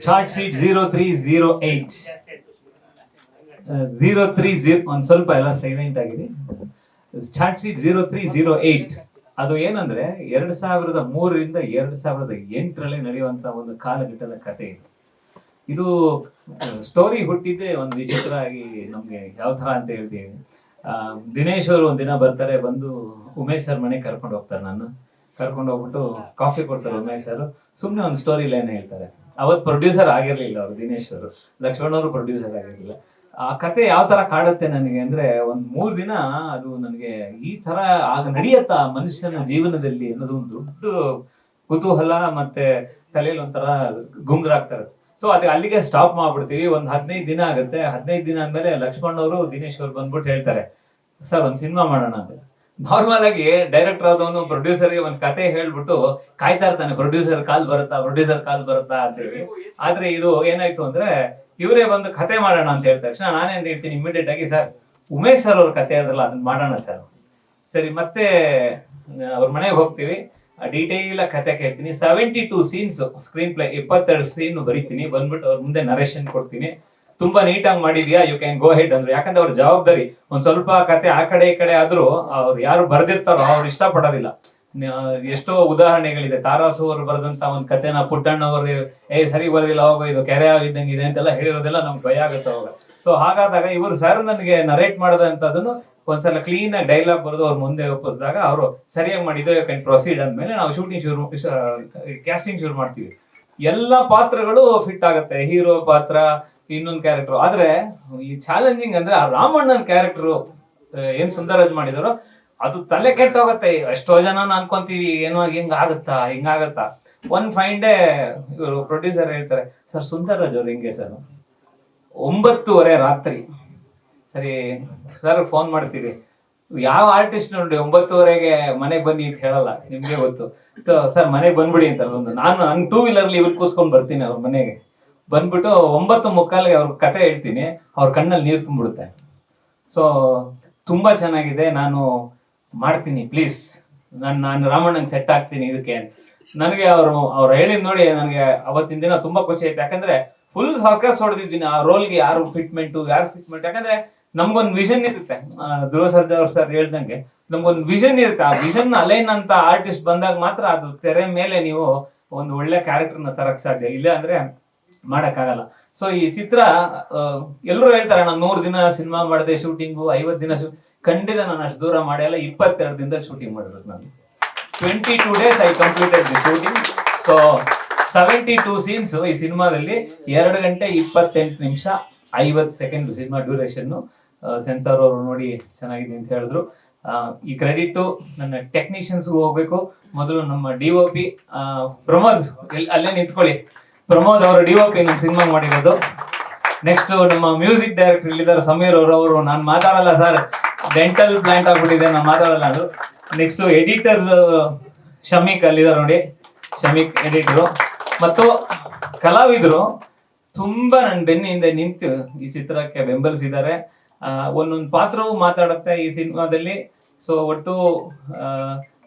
Chart sheet 0308 030 ಒಂದ್ ಸ್ವಲ್ಪ ಎಲ್ಲ ಸೈಲೆಂಟ್ ಆಗಿದೆ. ಚಾರ್ಟ್ ಶೀಟ್ 0308 ಅದು ಏನಂದ್ರೆ 2003ರಿಂದ 2008ರಲ್ಲಿ ನಡೆಯುವಂತ ಒಂದು ಕಾಲಘಟ್ಟದ ಕತೆ ಇದು. ಇದು ಸ್ಟೋರಿ ಹುಟ್ಟಿದ್ದೆ ಒಂದು ವಿಚಿತ್ರ ಆಗಿ ನಮ್ಗೆ ಯಾವ ತರ ಅಂತ ಹೇಳ್ತೀವಿ. ದಿನೇಶ್ ಅವರು ಒಂದಿನ ಬರ್ತಾರೆ, ಬಂದು ಉಮೇಶ್ ಸರ್ ಮನೆಗೆ ಕರ್ಕೊಂಡು ಹೋಗ್ತಾರೆ. ನಾನು ಕರ್ಕೊಂಡು ಹೋಗ್ಬಿಟ್ಟು ಕಾಫಿ ಕೊಡ್ತಾರೆ. ಉಮೇಶ್ ಸರ್ ಸುಮ್ನೆ ಒಂದು ಸ್ಟೋರಿ ಲೈನ್ ಹೇಳ್ತಾರೆ. ಅವತ್ ಪ್ರೊಡ್ಯೂಸರ್ ಆಗಿರ್ಲಿಲ್ಲ ಅವರು, ದಿನೇಶ್ ಅವರು, ಲಕ್ಷ್ಮಣ್ ಅವರು ಪ್ರೊಡ್ಯೂಸರ್ ಆಗಿರ್ಲಿಲ್ಲ. ಆ ಕತೆ ಯಾವ ತರ ಕಾಡುತ್ತೆ ನನಗೆ ಅಂದ್ರೆ, ಒಂದ್ 3 ದಿನ ಅದು ನನಗೆ ಈ ತರ ಆಗ ನಡೆಯತ್ತಾ ಮನುಷ್ಯನ ಜೀವನದಲ್ಲಿ ಅನ್ನೋದು ಒಂದು ದೊಡ್ಡ ಕುತೂಹಲ, ಮತ್ತೆ ತಲೆಯಲ್ಲಿ ಒಂಥರ ಗುಂಗ್ರಾಗ್ತಾರೆ. ಸೊ ಅದೇ ಅಲ್ಲಿಗೆ ಸ್ಟಾಪ್ ಮಾಡ್ಬಿಡ್ತೀವಿ. ಒಂದ್ 15 ದಿನ ಆಗುತ್ತೆ. 15 ದಿನ ಆದ್ಮೇಲೆ ಲಕ್ಷ್ಮಣ್ ಅವರು ದಿನೇಶ್ ಅವ್ರು ಬಂದ್ಬಿಟ್ಟು ಹೇಳ್ತಾರೆ, ಸರ್ ಒಂದ್ ಸಿನಿಮಾ ಮಾಡೋಣ ಅಂತ. ನಾರ್ಮಲ್ ಆಗಿ ಡೈರೆಕ್ಟರ್ ಆದವನು ಪ್ರೊಡ್ಯೂಸರ್ಗೆ ಒಂದ್ ಕತೆ ಹೇಳ್ಬಿಟ್ಟು ಕಾಯ್ತಾ ಇರ್ತಾನೆ, ಪ್ರೊಡ್ಯೂಸರ್ ಕಾಲ್ ಬರುತ್ತಾ ಅಂತ ಹೇಳಿ. ಆದ್ರೆ ಇದು ಏನಾಯ್ತು ಅಂದ್ರೆ, ಇವರೇ ಬಂದು ಕತೆ ಮಾಡೋಣ ಅಂತ ಹೇಳಿದ ತಕ್ಷಣ ನಾನೇನ್ ಹೇಳ್ತೀನಿ ಇಮಿಡಿಯೇಟ್ ಆಗಿ, ಸರ್ ಉಮೇಶ್ ಸರ್ ಅವ್ರ ಕತೆ ಅದಲ್ಲ, ಅದನ್ನ ಮಾಡೋಣ ಸರ್. ಸರಿ, ಮತ್ತೆ ಅವ್ರ ಮನೆಗೆ ಹೋಗ್ತೀವಿ. ಡೀಟೇಲ್ ಕತೆ ಕೇಳ್ತೀನಿ. 72 ಸೀನ್ಸ್ ಸ್ಕ್ರೀನ್ ಪ್ಲೇ, 22 ಸೀನ್ ಬರೀತೀನಿ. ಬಂದ್ಬಿಟ್ಟು ಅವ್ರ ಮುಂದೆ ನರೇಶನ್ ಕೊಡ್ತೀನಿ. ತುಂಬಾ ನೀಟಾಗಿ ಮಾಡಿದ್ಯಾ, ಯು ಕ್ಯಾನ್ ಗೋ ಹೆಡ್ ಅಂದ್ರೆ. ಯಾಕಂದ್ರೆ ಅವ್ರ ಜವಾಬ್ದಾರಿ. ಒಂದ್ ಸ್ವಲ್ಪ ಕತೆ ಆ ಕಡೆ ಈ ಕಡೆ ಆದ್ರೂ ಅವ್ರು ಯಾರು ಬರ್ದಿರ್ತಾರೋ ಅವ್ರು ಇಷ್ಟ ಪಡೋದಿಲ್ಲ. ಎಷ್ಟೋ ಉದಾಹರಣೆಗಳಿದೆ. ತಾರಾಸು ಅವರು ಬರೆದಂತ ಒಂದ್ ಕತೆನ ಪುಟ್ಟಣ್ಣ ಅವರು ಸರಿ ಬರೋದಿಲ್ಲ, ಹೋಗೋ ಇದು ಕೆರೆ ಇದ್ದಂಗಿದೆ ಅಂತೆಲ್ಲ ಹೇಳಿರೋದೆಲ್ಲ ನಮ್ಗೆ ಭಯ ಆಗುತ್ತೆ ಅವಾಗ. ಸೊ ಹಾಗಾದಾಗ ಇವರು ಸರ್ ನನಗೆ ನರೇಟ್ ಮಾಡದಂತದನ್ನು ಒಂದ್ಸಲ ಕ್ಲೀನ್ ಆಗಿ ಡೈಲಾಗ್ ಬರೆದು ಅವ್ರ ಮುಂದೆ ಒಪ್ಪಿಸಿದಾಗ ಅವರು ಸರಿಯಾಗಿ ಮಾಡಿದ್ದು, ಯು ಕ್ಯಾನ್ ಪ್ರೊಸೀಡ್ ಅಂದ್ಮೇಲೆ ನಾವು ಶೂಟಿಂಗ್ ಕ್ಯಾಸ್ಟಿಂಗ್ ಶುರು ಮಾಡ್ತೀವಿ. ಎಲ್ಲಾ ಪಾತ್ರಗಳು ಫಿಟ್ ಆಗುತ್ತೆ. ಹೀರೋ ಪಾತ್ರ, ಇನ್ನೊಂದು ಕ್ಯಾರೆಕ್ಟರ್. ಆದ್ರೆ ಈ ಚಾಲೆಂಜಿಂಗ್ ಅಂದ್ರೆ ಆ ರಾಮಣ್ಣನ ಕ್ಯಾರೆಕ್ಟರ್ ಏನ್ ಸುಂದರರಾಜ್ ಮಾಡಿದಾರೋ ಅದು ತಲೆ ಕೆಟ್ಟೋಗತ್ತೆ. ಎಷ್ಟೋ ಜನ ಅನ್ಕೊಂತೀವಿ ಏನೋ ಹಿಂಗಾಗತ್ತಾ. ಒನ್ ಫೈನ್ ಡೇ ಇವರು ಪ್ರೊಡ್ಯೂಸರ್ ಹೇಳ್ತಾರೆ, ಸರ್ ಸುಂದರರಾಜ್ ಅವ್ರು ಹಿಂಗೆ ಸರ್. 9:30 ರಾತ್ರಿ. ಸರಿ ಸರ್ ಫೋನ್ ಮಾಡ್ತೀವಿ. ಯಾವ ಆರ್ಟಿಸ್ಟ್ ನೋಡಿ 9:30ಗೆ ಮನೆಗೆ ಬನ್ನಿ ಅಂತ ಹೇಳಲ್ಲ, ನಿಮ್ಗೆ ಗೊತ್ತು. ಸೊ ಸರ್ ಮನೆಗೆ ಬಂದ್ಬಿಡಿ ಅಂತಾರೆ. ನಾನು ನನ್ 2 ವೀಲರ್ಲಿ ಇವ್ರು ಕೂರ್ಸ್ಕೊಂಡ್ ಬರ್ತೀನಿ ಅವ್ರ ಮನೆಗೆ. ಬಂದ್ಬಿಟ್ಟು 9:45ಗೆ ಅವ್ರ ಕತೆ ಹೇಳ್ತೀನಿ. ಅವ್ರ ಕಣ್ಣಲ್ಲಿ ನೀರು ತುಂಬಿಡುತ್ತೆ. ಸೊ ತುಂಬಾ ಚೆನ್ನಾಗಿದೆ, ನಾನು ಮಾಡ್ತೀನಿ ಪ್ಲೀಸ್, ನಾನು ರಾಮಣ್ಣಂಗೆ ಸೆಟ್ ಆಗ್ತೀನಿ ಇದಕ್ಕೆ. ನನಗೆ ಅವ್ರು ಹೇಳಿದ್ ನೋಡಿ ನನಗೆ ಅವತ್ತಿನ ದಿನ ತುಂಬಾ ಖುಷಿ ಆಯ್ತು. ಯಾಕಂದ್ರೆ ಫುಲ್ ಸರ್ಕಸ್ ಹೊಡೆದಿದ್ದೀನಿ ಆ ರೋಲ್ಗೆ. ಯಾರು ಫಿಟ್ಮೆಂಟ್. ಯಾಕಂದ್ರೆ ನಮ್ಗೊಂದು ವಿಷನ್ ಇರುತ್ತೆ. ಧ್ರುವ ಸರ್ಜಾ ಅವ್ರು ಸರ್ ಹೇಳ್ದಂಗೆ ನಮ್ಗೊಂದು ವಿಷನ್ ಇರುತ್ತೆ. ಆ ವಿಷನ್ ಅಲೈನ್ ಅಂತ ಆರ್ಟಿಸ್ಟ್ ಬಂದಾಗ ಮಾತ್ರ ಅದು ತೆರೆ ಮೇಲೆ ನೀವು ಒಂದು ಒಳ್ಳೆ ಕ್ಯಾರೆಕ್ಟರ್ನ ತರಕ್ ಸಾಧ್ಯ. ಇಲ್ಲ ಅಂದ್ರೆ ಮಾಡಕ್ಕಾಗಲ್ಲ. ಸೊ ಈ ಚಿತ್ರ ಎಲ್ಲರೂ ಹೇಳ್ತಾರೆ, ನಾನು 100 ದಿನ ಸಿನಿಮಾ ಮಾಡಿದೆ ಶೂಟಿಂಗು, 50 ದಿನ ಖಂಡಿತ ನಾನು ಅಷ್ಟು ದೂರ ಮಾಡಿಲ್ಲ. 22 ದಿನದಲ್ಲಿ ಶೂಟಿಂಗ್ ಮಾಡಿರೋದು ನಾನು. 22 days I completed the shooting. So 72 scenes ಈ ಸಿನಿಮಾದಲ್ಲಿ 2 ಗಂಟೆ 28 ನಿಮಿಷ 50 ಸೆಕೆಂಡ್ ಸಿನಿಮಾ ಡ್ಯೂರೇಷನ್. ಸೆನ್ಸಾರ್ ಅವರು ನೋಡಿ ಚೆನ್ನಾಗಿದೆ ಅಂತ ಹೇಳಿದ್ರು. ಈ ಕ್ರೆಡಿಟ್ ನನ್ನ ಟೆಕ್ನಿಷಿಯನ್ಸ್ಗೂ ಹೋಗ್ಬೇಕು. ಮೊದಲು ನಮ್ಮ DOP ಪ್ರಮೋದ್, ಅಲ್ಲೇ ನಿಂತ್ಕೊಳ್ಳಿ. ಪ್ರಮೋದ್ ಅವರು DOP ನಮ್ಮ ಸಿನಿಮಾ ಮಾಡಿರೋದು. ನೆಕ್ಸ್ಟ್ ನಮ್ಮ ಮ್ಯೂಸಿಕ್ ಡೈರೆಕ್ಟರ್ ಇಲ್ಲಿದ್ದಾರೆ ಸಮೀರ್ ಅವರು. ನಾನು ಮಾತಾಡಲ್ಲ ಸರ್, ಡೆಂಟಲ್ ಪ್ಲಾಂಟ್ ಆಗ್ಬಿಟ್ಟಿದೆ, ನಾನು ಮಾತಾಡಲ್ಲ ಅದು. ನೆಕ್ಸ್ಟ್ ಎಡಿಟರ್ ಶಮೀಕ್ ಅಲ್ಲಿದ್ದಾರೆ ನೋಡಿ, ಶಮೀಕ್ ಎಡಿಟರು. ಮತ್ತು ಕಲಾವಿದರು ತುಂಬಾ ನನ್ನ ಬೆನ್ನಿಂದ ನಿಂತು ಈ ಚಿತ್ರಕ್ಕೆ ಬೆಂಬಲಿಸಿದ್ದಾರೆ. ಒಂದೊಂದು ಪಾತ್ರವೂ ಮಾತಾಡುತ್ತೆ ಈ ಸಿನಿಮಾದಲ್ಲಿ. ಸೊ ಒಟ್ಟು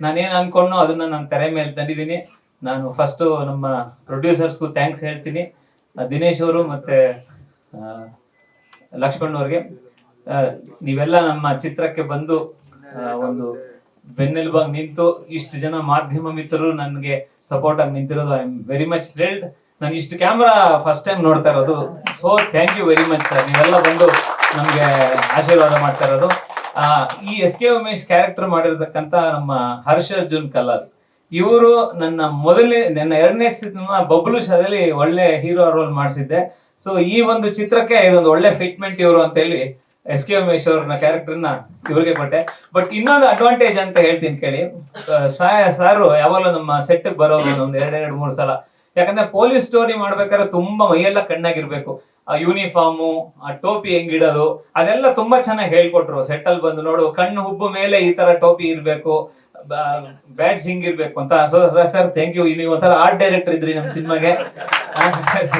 ನಾನೇನ್ ಅನ್ಕೊಂಡು ಅದನ್ನ ನಾನು ತೆರೆ ಮೇಲೆ ತಂದಿದ್ದೀನಿ. ನಾನು ಫಸ್ಟ್ ನಮ್ಮ ಪ್ರೊಡ್ಯೂಸರ್ಸ್ಗೂ ಥ್ಯಾಂಕ್ಸ್ ಹೇಳ್ತೀನಿ, ದಿನೇಶ್ ಅವರು ಮತ್ತೆ ಲಕ್ಷ್ಮಣ್ ಅವ್ರಿಗೆ. ನೀವೆಲ್ಲ ನಮ್ಮ ಚಿತ್ರಕ್ಕೆ ಬಂದು ಒಂದು ಬೆನ್ನೆಲುಬಾಗಿ ನಿಂತು ಇಷ್ಟು ಜನ ಮಾಧ್ಯಮ ಮಿತ್ರರು ನನಗೆ ಸಪೋರ್ಟ್ ಆಗಿ ನಿಂತಿರೋದು, I am very much thrilled. ನಾನು ಇಷ್ಟು ಕ್ಯಾಮ್ರಾ ಫಸ್ಟ್ ಟೈಮ್ ನೋಡ್ತಾ ಇರೋದು. So thank you very much sir, ನೀವೆಲ್ಲ ಬಂದು ನಮ್ಗೆ ಆಶೀರ್ವಾದ ಮಾಡ್ತಾ ಇರೋದು. ಈ SK ಉಮೇಶ್ ಕ್ಯಾರೆಕ್ಟರ್ ಮಾಡಿರ್ತಕ್ಕಂಥ ನಮ್ಮ ಹರ್ಷರ್ಜುನ್ ಕಲಾಲ್ ಇವರು ನನ್ನ 2ನೇ ಸಿನಿಮಾ ಬಬ್ಲು ಶಾದಲ್ಲಿ ಒಳ್ಳೆ ಹೀರೋ ರೋಲ್ ಮಾಡಿಸಿದ್ದೆ. ಸೊ ಈ ಒಂದು ಚಿತ್ರಕ್ಕೆ ಇದೊಂದು ಒಳ್ಳೆ ಫಿಟ್ಮೆಂಟ್ ಇವರು ಅಂತ ಹೇಳಿ SK ಉಮೇಶ್ ಅವ್ರನ್ನ ಕ್ಯಾರೆಕ್ಟರ್ನ ಇವ್ರಿಗೆ ಕೊಟ್ಟೆ. ಬಟ್ ಇನ್ನೊಂದು ಅಡ್ವಾಂಟೇಜ್ ಅಂತ ಹೇಳ್ತೀನಿ ಕೇಳಿ. ಸಾರು ಯಾವಾಗಲೂ ನಮ್ಮ ಸೆಟ್ ಬರೋದು ಒಂದು 2-3 ಸಲ. ಯಾಕಂದ್ರೆ ಪೊಲೀಸ್ ಸ್ಟೋರಿ ಮಾಡ್ಬೇಕಾದ್ರೆ ತುಂಬಾ ಮೈಯೆಲ್ಲ ಕಣ್ಣಾಗಿರ್ಬೇಕು. ಆ ಯೂನಿಫಾರ್ಮು, ಆ ಟೋಪಿ ಹೆಂಗಿಡೋದು ಅದೆಲ್ಲ ತುಂಬಾ ಚೆನ್ನಾಗಿ ಹೇಳ್ಕೊಟ್ರು. ಸೆಟ್ ಅಲ್ಲಿ ಬಂದು ನೋಡು, ಕಣ್ಣು ಹುಬ್ಬು ಮೇಲೆ ಈ ತರ ಟೋಪಿ ಇರ್ಬೇಕು, ಬ್ಯಾಡ್ಸ್ ಹಿಂಗಿರ್ಬೇಕು ಅಂತ. ಸೊ ಸರ್ ಥ್ಯಾಂಕ್ ಯು, ನೀವು ಒಂಥರ ಆರ್ಟ್ ಡೈರೆಕ್ಟರ್ ಇದ್ರಿ ನಮ್ಮ ಸಿನಿಮಾಗೆ.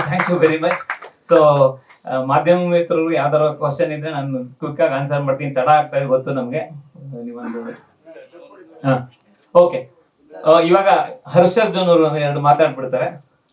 Thank you very much. So ಮಾಧ್ಯಮ ಮಿತ್ರರು ಯಾವ್ದಾರ ಕ್ವಶನ್ ಇದ್ರೆ ನಾನು ಕ್ವಿಕ್ ಆಗಿ ಆನ್ಸರ್ ಮಾಡ್ತೀನಿ. ತಡ ಆಗ್ತಾ ಇದೆ ಗೊತ್ತು ನಮ್ಗೆ. ನೀವೊಂದು ಓಕೆ, ಇವಾಗ ಹರ್ಷರ್ಜುನ್ ಅವರು 2 ಮಾತಾಡ್ಬಿಡ್ತಾರೆ.